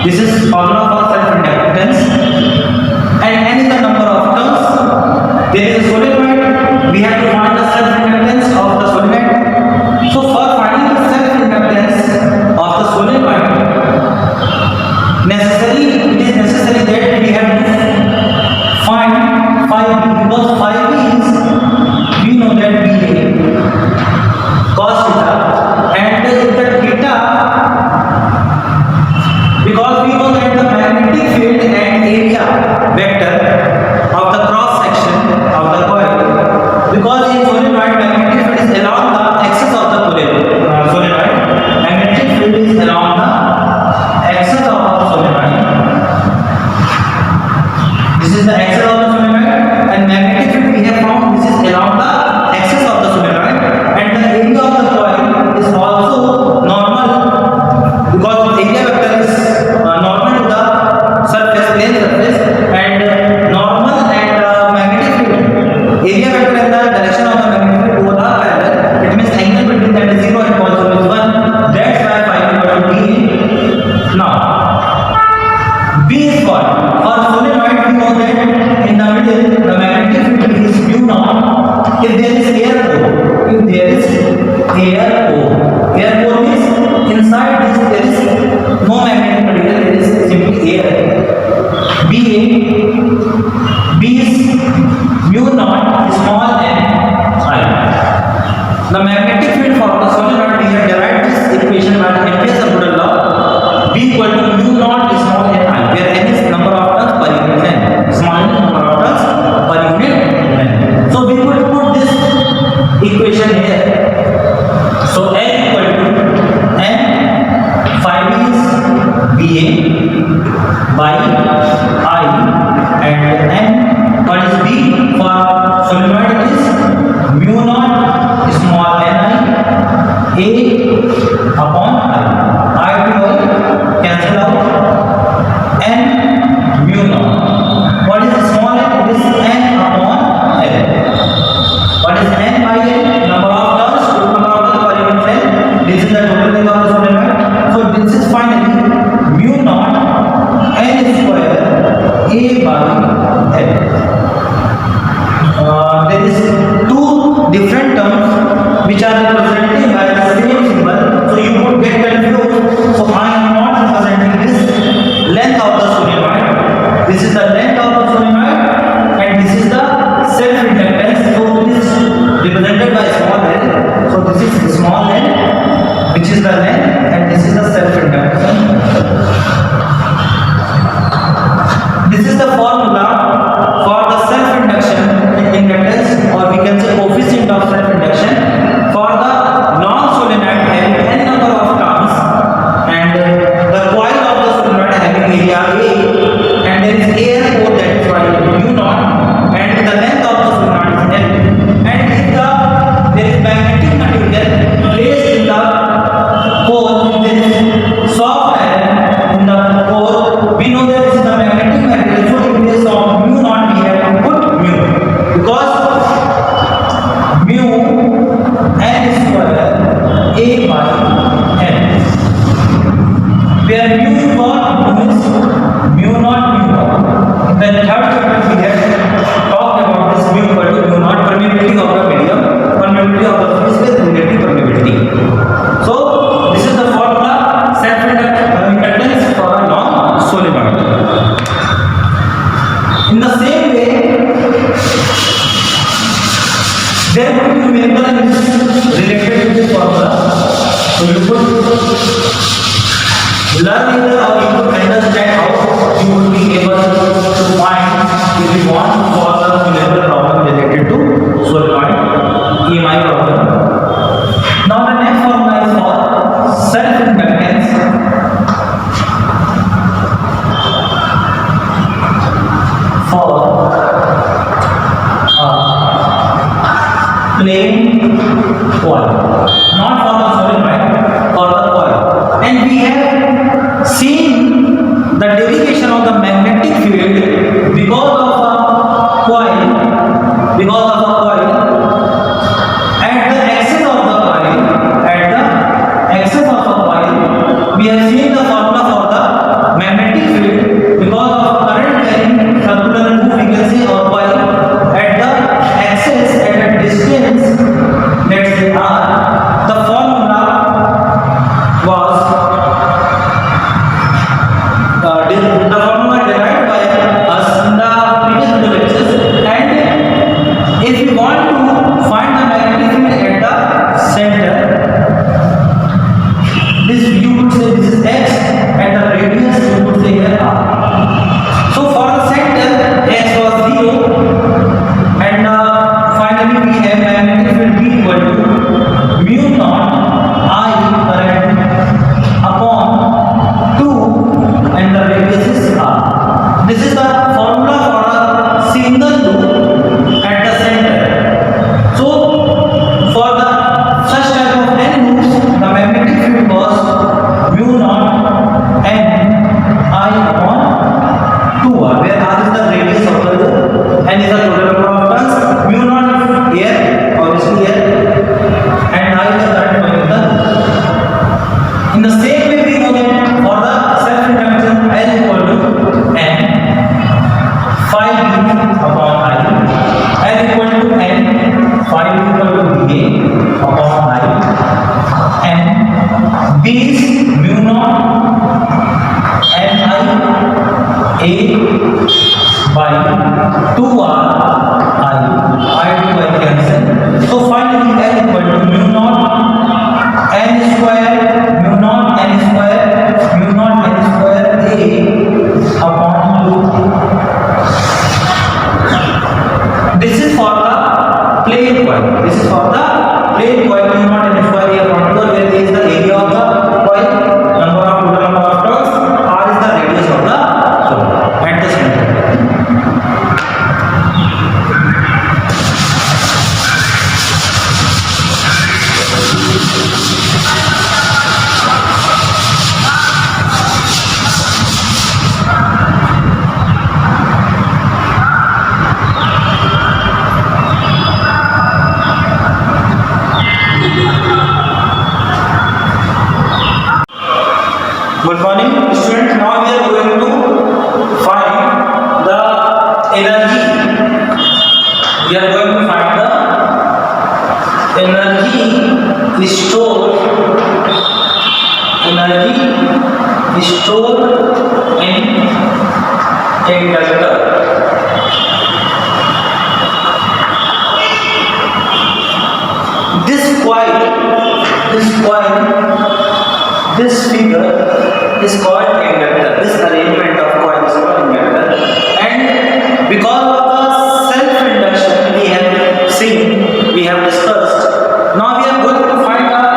This is formula for self-inductance. And n is the number of turns. There is a solenoid. We have to find the self-inductance of the solenoid. So for finding the self-inductance of the solenoid, it is necessary that we have to find phi b, because phi b is, we know that b cos theta, and the theta, because we know that the magnetic field and area vector of the cross section of the coil, because in solenoid magnetic field is along the axis of the solenoid, magnetic field is along the axis of the solenoid. This is the axis of the solenoid, and magnetic field we have found this is along the axis of the solenoid, and the area of the coil is also normal, because the area vector is normal to the surface, plane surface, and normal and magnetic field area vector and the direction of the magnetic field both are parallel. It means angle between them is 0 and positive is 1. That's why phi equal to b. Now b is what? For solenoid we know that in the middle the magnetic field is mu naught. If there is air core, air core means inside this there is no magnetic material, there is simply air. B is mu naught small n I. The magnetic field for the solenoid, we have derived this equation by Ampere's Coulomb law. B equal to mu naught small n I, where n is number of turns per unit length, small n is number of turns per unit length. So we could put this equation here. So n equal to n, phi b is BA by I, and n, what is B for solenoid is mu naught small n I, A upon I to I cancel out, n mu naught. What is small n? It is n upon L. What is n by L? Number of turns, number of turns per unit length. This is the total length of the solenoid. So this is finally mu naught n square A by L. There is two different terms which are represented by the same symbol, so you would get confused. So I am not representing this length of the solenoid. This is the length of the solenoid, and this is the self-inductance. So it is represented by small n. So this is small n, which is the length, and this is the self-inductance. This is the formula for the self-induction inductance, or we can say coefficient of self-induction for the non-solenoid having n number of turns, and the coil of the solenoid having area A, and there is air core, that is why mu naught, and the length of the solenoid is L. And if there is magnetic material placed in the core, there is soft iron in the core, we know that this is the magnetic material. So in place of mu naught we have to put mu, because mu n square A by n, where mu is what? Mu is mu naught. The third chapter we have talked about this mu equal to mu naught, permeability of the medium, permeability of the fluid space, relative permeability. So this is the formula self-inductance for a non-solenoid. In the same way, there would be numerical related to this formula. So you could learn either, or you could understand how you would be able to find if you want to solve a numerical problem related to solenoid EMI problem. Now the next formula is for self-inductance. For plain coil, not for the solenoid, for the coil. And we have seen Good morning, students. Now we are going to find the energy. We are going to find the energy stored in inductor. This figure is called inductor. This arrangement of coils is called inductor. And because of the self-induction we have seen, we have discussed, now we are going to find out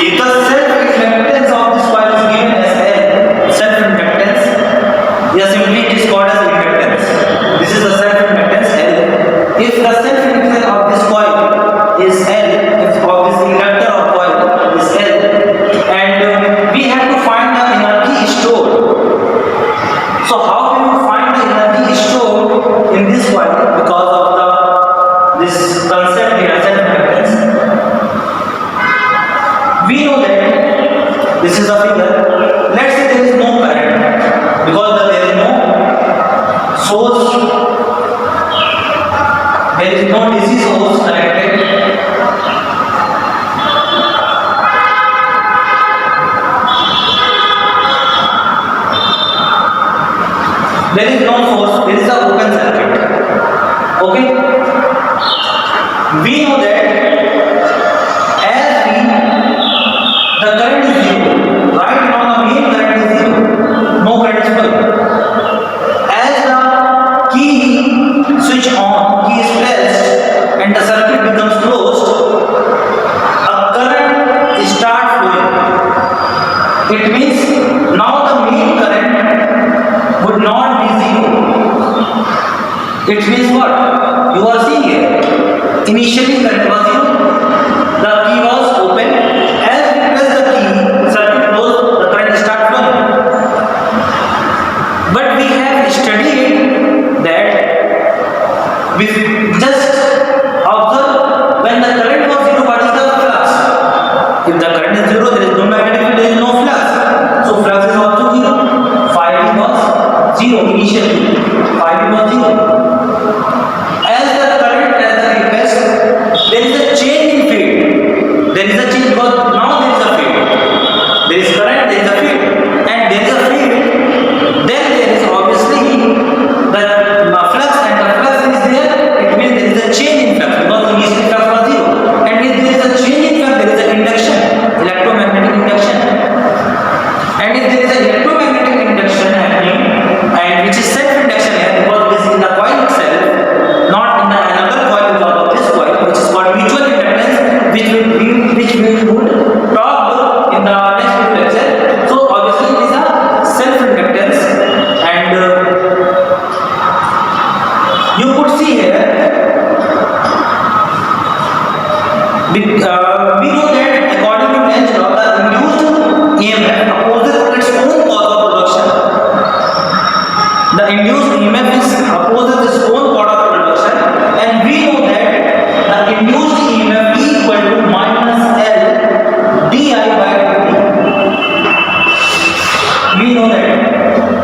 if the self-inductance of this coil is given as L. Self-inductance, yes, simply it is called as inductance. This is the self-inductance L. If the self-inductance of this coil is L, if of this inductor of coil is L, and we have to find the energy stored. So how can we find the energy stored in this coil? Because of this concept here, self-inductance. We know that this is a figure. Let's say there is no current because there is no source. There is no DC source connected. There is no source, there is a open circuit. Okay? We know that as the current is zero. Right now the main current is zero. No current is flowing. As the key switch on, key is pressed and the circuit becomes closed, a current starts flowing. It means now the main current would not be zero. It means what? You are seeing here. Initially current was zero. The key was open. As we press the key, circuit closed, the current starts flowing. But we have studied that we just observe when the current was zero, what is the flux? If the current is zero, there is no magnetic field, there is no flux. So flux is also zero. Phi was zero initially. Phi was zero. As the current, as the request, there is a change in field. There is a change because now there is a field. There is current, there is a field, and there is a field. Then there is obviously the flux, and the flux is there. It means there is a change in flux because initially flux was zero. And if there is a change in flux, there is an induction, electromagnetic induction. And if there is an electromagnetic induction happening, and which is self-induction here, because this is in the coil itself, not in the another coil because of this coil, which is called mutual inductance, which we would talk in the next lecture. So obviously it is a self-inductance, and you could see here. We know that according to Lenz law, the induced EMF opposes its own cause of production. The induced EMF opposes its own cause of production, and we know that the induced EMF is equal to minus L di by dt. We know that.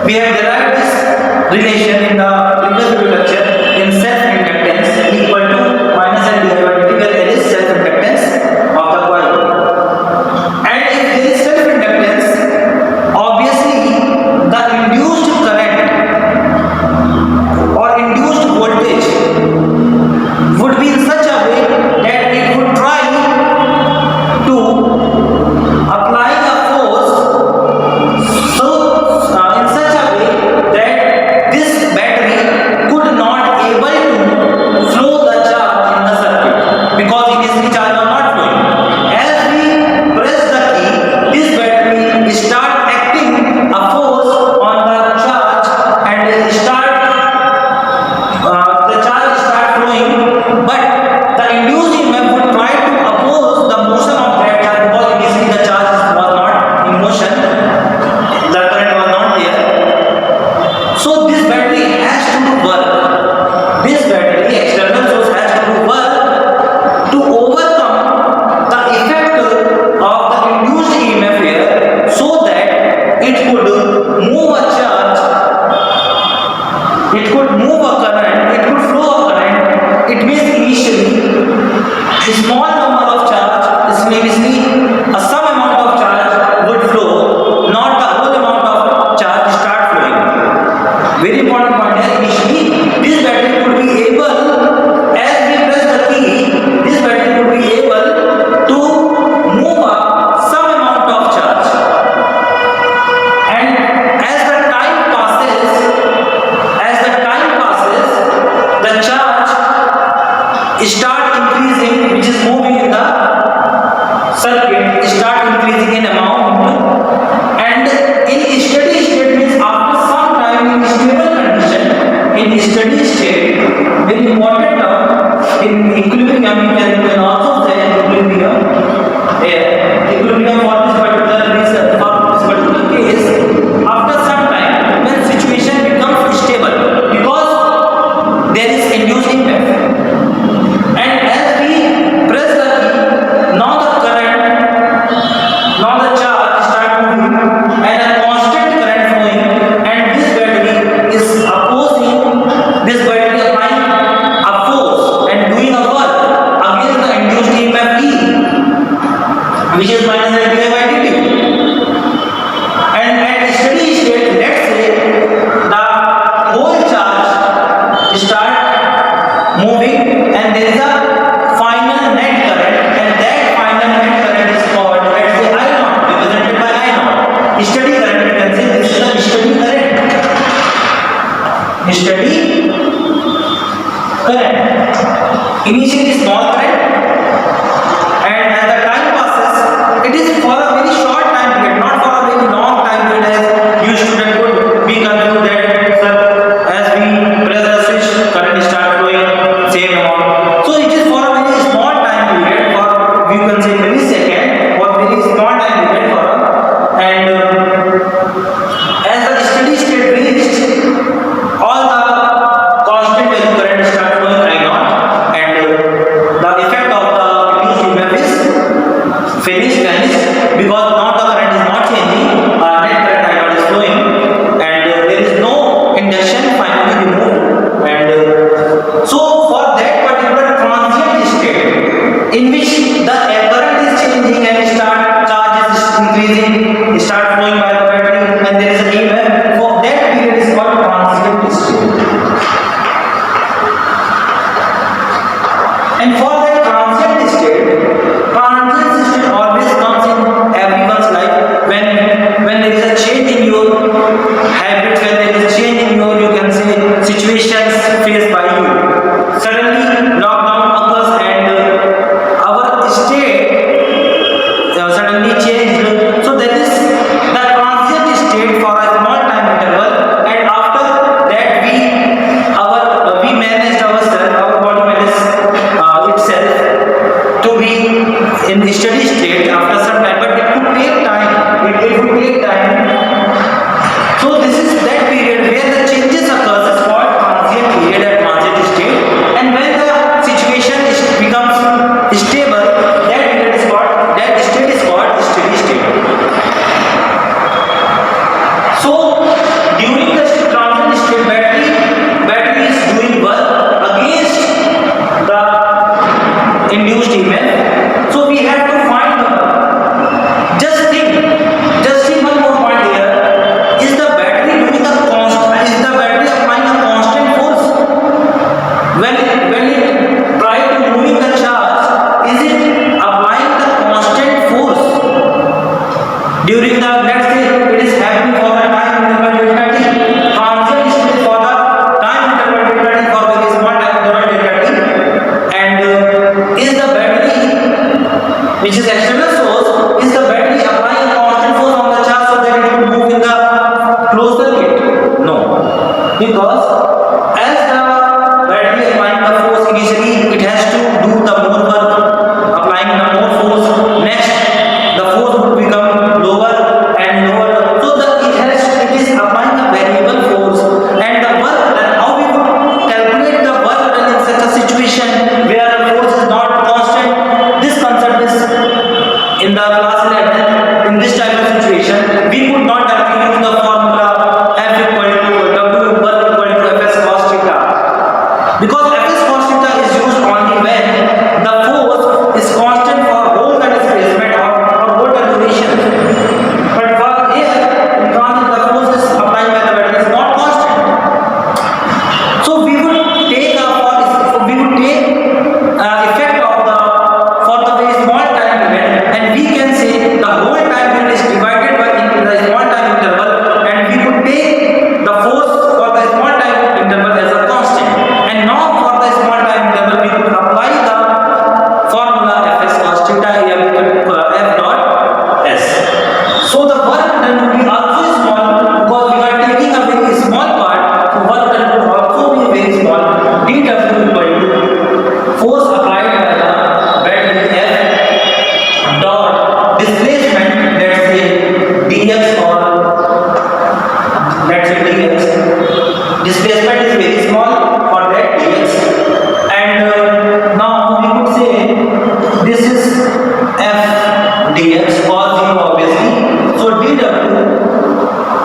We have derived this relation in the previous lecture in self-inductance equal to minus L di by dt, where L is self-inductance of the coil. And if there is self-inductance, obviously the induced current or induced voltage would be in such a way that it would try to apply a force so in such a way that this initially a some amount of charge would flow, not the whole amount of charge start flowing. Very important point here. Initially, this battery could be able, as we press the key, this battery could be able to move up some amount of charge. And as the time passes, the charge start increasing, which is moving in the circuit, start increasing in amount, and in steady state means after some time in stable condition, in steady state, very important term, in equilibrium, you can also say equilibrium. Equilibrium for this particular reason, for this particular case, after some time, when situation becomes stable, because there is induced impact. And as we press the key, now the current, now the charge start moving and a constant current flowing, and this battery is opposing, this battery applying a force and doing a work against the induced EMF E, which is minus LdI by dt. And at steady state, let's say the whole charge start moving and there is a final net current, and that final net current is called, let's say, I naught, represented by I naught. Steady current, you can say this is a steady current. Steady current. Initially small current, and as the time passes, it is for a very short time period, not for a very long time period, as you student could be confused that, sir, as we press the switch, current start flowing same amount. So it is for a very small time period, for you can say millisecond, or very small time period for, and as the steady state reached, all the constant value current start flowing I naught, and the effect of the induced EMF is finished, because now the current is not changing, net current I naught is flowing, and there is no induction finally removed. And so for that particular transient state in which the current is changing and charge is increasing, start flowing by the battery, and there is an EMF, for that period is called transient state. And for that transient state always comes in everyone's life when there is a change in your habits, when there is a change in your, you can say, situations faced by you. Suddenly lockdown occurs and our state suddenly changed. So there is the transient state for a small time interval, and after that we managed ourselves, our body managed itself to be in steady state after some time, but it could take time. It would take time. So this is that period where the changes occurs is called transient period at transient state, and when the situation becomes stable, that period is called, that state is called steady state. So during the transient state, battery is doing work against the induced EMF. So we have to find, just think one more point here. Is the battery doing the constant, is the battery applying a constant force? When it try to moving the charge, is it applying the constant force? During the, let's say, it is happening for the time interval delta t. Transient state for the time interval delta t, for very small time interval delta t. And is the battery, which is external source, is the battery applying a constant force on the charge so that it will move in the closed circuit? No, because as the battery applying the force initially, it has to do the more work, applying the more force. Next, the force would become lower and lower. So it is applying a variable force, and the work done, how we would calculate the work done in such a situation where the force is not constant. This concept is in the class 11. In this type of situation, we could not directly use the formula F equal to W work equal to Fs cos theta, because Fs cos theta is used only when the force is constant for whole the displacement dx cos 0 obviously. So dw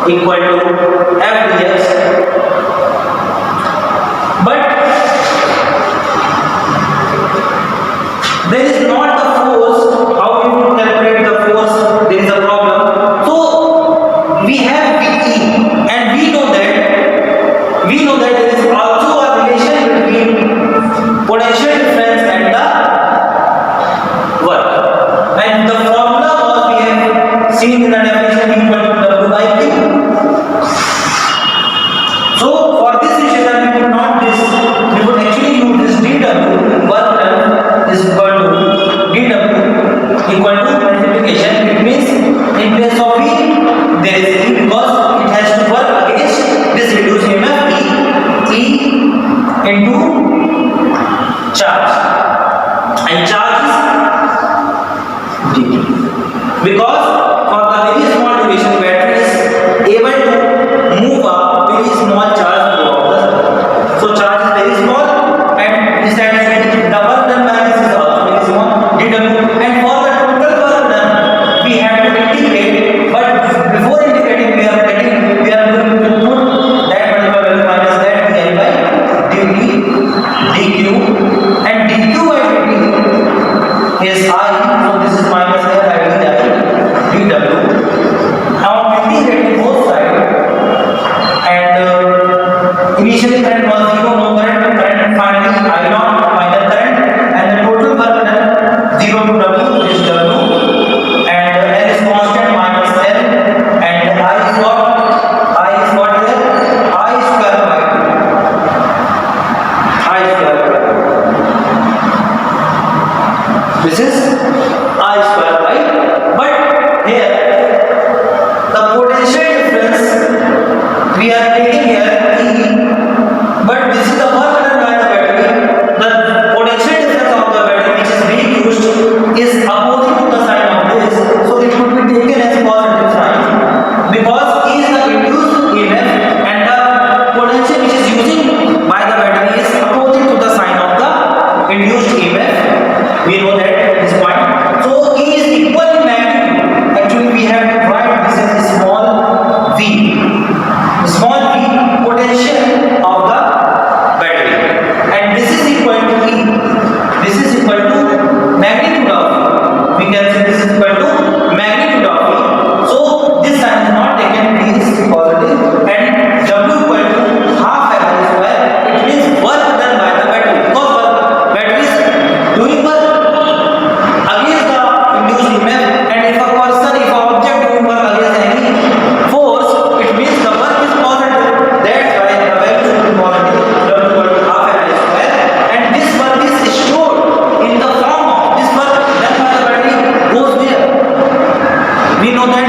equal to f dx. But there is not the force. How we will calculate the force? There is a problem. So we have VE, and we know that there is also a relation between potential difference and the work. And the formula was we have seen in the definition equal to W by Q. So for this situation we would not this, we would actually use this dW work done is equal to dW equal to multiplication. It means in place of V there is E because it has to work against this reduced EMF E into charge, and charge is dt. Because for the very small duration battery is able to move a very small charge throughout the circuit. So charge is very small, and besides the work done by this is also very small dW. And for the total work done we have to integrate, but before integrating we are going to put that particular value minus that di by dt dq, and dq by dt is I, so this is minus L I dw. Now integrating both sides, and initially current was 0, no current, finally I naught final current, and the total work done 0 to W is W, and L is constant minus L, and I is what here? I square by 2. I square by 2. This is I square by, but here the potential difference we are taking here E, but this is the work done by the battery. The potential difference of the battery which is being used is opposite to the sign of this, so it would be taken as positive sign because E is the induced EMF and the potential which is using by the battery is opposite to the sign of the induced EMF. We know that this point. So E is equal in magnitude. Actually we have to write this as small v. Small v potential of the battery, and this is equal to E. This is equal to magnitude of E. We can say this is equal to magnitude of E. So this sign is not taken, V is positive, and W equal to half L square. It means work done by the battery, because battery is doing work against the induced EMF, and if an object doing work against any force, it means the work is positive. That's why the value should be positive. W equal to half L square, and this work is stored in the form of this work done by the battery goes there. We know that